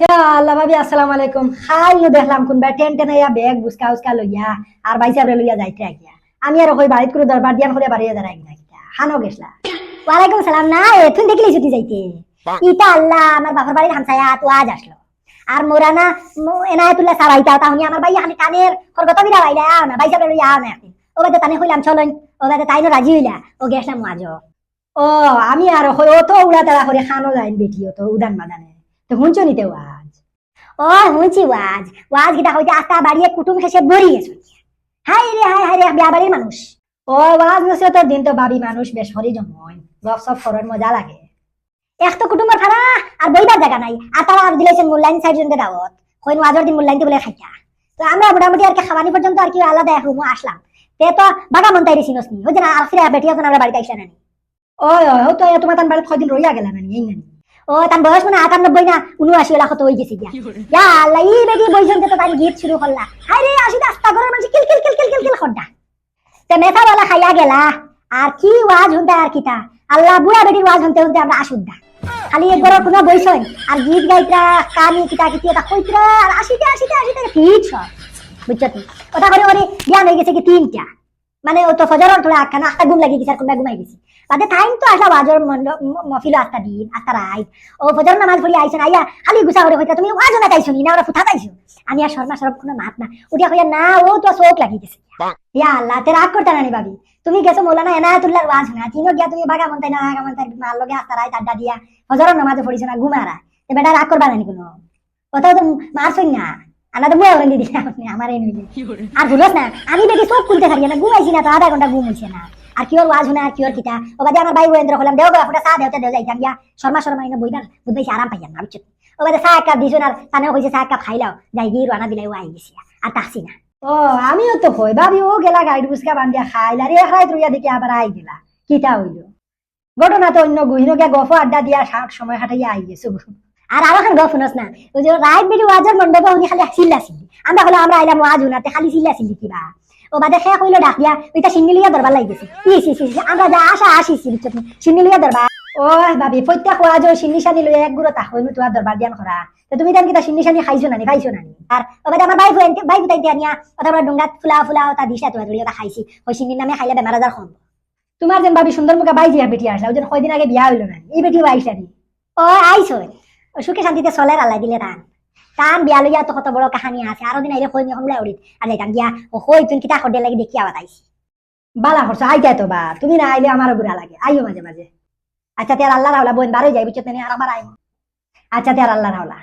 আল্লাহ ভাবি আসসালামু আলাইকুম। খাইও দেখলাম কোনবা টেন টেন ব্যাগ বুসকা উসকা লইয়া আর বাইসা লইয়া যাইতে গিয়া আমি আর কই বাড়িত করে দরবার দিয়ান করে বাড়িয়ে দাঁড়াই না কিটা হানো গেছলা। ওয়ালাইকুম সালাম। না এথুন দেখলি ছুটি যাইতে ইটা আল্লাহ আমার বাপের বাড়ির হামসায়া তো আজ আসলো আর মোরানা এনায়তুল্লাহ সারাইতা তাহনি আমার ভাই খালি কানের খরগত বিরা বাইলা না বাইসা লইয়া আও না একদিন ও বাদে তানে কইলাম চলন ও বাদে তাইনো রাজি হইলা ও গেছলাম আজও। ও আমি আর কই ও তো উড়া তাড়া করে খানো যাইন বেটিও তো উদান মাদানে তো হুঁচো নিতে আজ। ও হুঁচি ওয়াজ ওয়াজ গিটা হইতে আস্তা বাড়িয়ে কুটুম খেসে বড়ি গেছে। হাই রে বিয়া বাড়ির মানুষ। ও আজ নসে তো দিন তো বাবি মানুষ বেশ হরি জময় গপ সপ করার মজা লাগে। এক তো কুটুমের খানা আর বইবার জায়গা নাই আর তারা আর দিলেছেন মূল্যায়ন সাইড জনকে দাওয়াত কইন ওয়াজের দিন মূল্যায়ন বলে খাইতা। তো আমরা মোটামুটি আর কি খাওয়ানি পর্যন্ত আর কি আলাদা এক রুমে আসলাম। তে তো বাগা মন তাই রেছিনস নি হইছে না আর ফিরে বেটিয়া তো আমরা বাড়িতে আইসা নানি। ও তো তোমার তান বাড়িতে কয়দিন রইয়া গেলা নানি এই নানি। ও তার বয়স মানে ৯৮ না ৭৯ লাখ তো হয়ে গেছে গিয়া। ইয়া আল্লাহ এই বেটি বইজনকে তো তাই গীত শুরু করলা। হাই রে আসি রাস্তা করে মানুষ কিল কিল কিল কিল কিল কিল খড্ডা। তে মেথাওয়ালা খাইয়া গেলা আর কি ওয়াজ হুনতে আর কিটা আল্লাহ বুয়া বেটির ওয়াজ হুনতে হুনতে আমরা আসুদ্দা খালি একবার কোনো বইছই আর গীত গাইতরা কানি কিটা কিটি এটা কইতরা আর আসিতে ঠিক সব বুঝছো তুমি ওটা করে ওরে জ্ঞান হয়ে গেছে কি তিনটা মানে ও তো ফজরের থোড়া আটখানা আটটা ঘুম লাগি গেছে আর কোনটা ঘুমাই গেছি বাদে টাইম তো আসা ওয়াজর মফিল আটটা দিন আটটা রাত ও ফজর নামাজ পড়ি আইছেন আইয়া খালি গুছা করে কইতা তুমি ওয়াজ না তাইছো না ওরা ফুটা তাইছো আমি আর শর্মা সরব কোনো মাত না উঠিয়া কইয়া না ও তো চোখ লাগি গেছে। ইয়া আল্লাহ তে রাগ করতে নানি ভাবি তুমি গেছো মৌলানা এনায়েতুল্লাহর ওয়াজ না তিনও গিয়া তুমি বাগা মন তাই না আগা মন তাই মার লগে আটটা রাত আড্ডা দিয়া ফজরের নামাজে পড়িছো না ঘুমারা তে বেটা রাগ করবা নানি কোনো ওটাও তো মারছই না আনা তো মুয়া ওরেন্দি দিলা আপনি আমার এই নইলে আর ভুলস না আমি বেটি সব খুলতে পারি না ঘুমাইছি না তো আধা ঘন্টা ঘুম হইছে না আর কিওর ওয়াজ না কিওর কিটা ও বাদে আমার ভাই ওয়েন্দ্র হলাম দেও গা চা দেওতে যাইতাম গিয়া শর্মা ইনা বইদার বুঝবাইছি আরাম পাইয়াম না বুঝছো ও বাদে চা এক কাপ দিছো না তানেও কইছে চা এক কাপ খাইলাও যাই গিয়ে রানা দিলাই ও আই গেছি আর তাকছি না। ও আমিও তো কই ভাবি ও গেলা গাড়ি বুসকা বান্ধিয়া খাইলা রে হারাই রইয়া দেখি আবার আই গেলা কিটা হইল ঘটনা তো অন্য গহিন গিয়া গফ আড্ডা দিয়া সময় হাঁটাইয়া আই গেছো। আর আমার খান গপ শুনস না ওই যে রাইট বেটি ওয়াজের মণ্ডপে উনি খালি চিল্লাছিলি আমরা হলো আমরা আইলাম ওয়াজ উনাতে খালি চিল্লাছিলি কিবা ও বাদে খেয়া কইলো ডাক দিয়া ওইটা সিন্নিলিয়া দরবার লাগি গেছে আমরা যা আশা আসিছি বুঝছো তুমি সিন্নিলিয়া দরবার। ও ভাবি প্রত্যেক ওয়াজর সিন্নি সানি লই এক গুড়ো তাহইনু তোমার দরবার দিয়ান করা তো তুমি তান কিটা সিন্নি সানি খাইছো নানি খাইছো নানি আর ও বাদে আমার ভাই ফুটাই দিয়া নিয়া ওটা আমরা ডুঙ্গাত ফুলা তা দিশা তো ওটা খাইছি ওই সিন্নির নামে খাইলে বেমার আজার কম। তোমার যেন ভাবি সুন্দর মুখে বাইজি বেটি আসলা ওই যে কয়দিন আগে বিয়া হইলো না এই বেটিও আইসা নি। ও আইছো সুখে শান্তিতে চলের আল্লাহ দিলে টান বিয়া লইয়া তো কত বড় কাহানি আছে আরো দিন আইলে কই মিয়া উড়িত আর যাইতাম গিয়া ও কই তুই কিতা খডে লাগি দেখি আবার আইছি বালা করছো আইতাই তো বা তুমি না আইলে আমারও বুড়া লাগে আইও মাঝে মাঝে। আচ্ছা তের আল্লাহ রাওলা বোন বারোই যাই বুঝছো তেনে আর আমার আইম। আচ্ছা তের আল্লাহ রাওলা।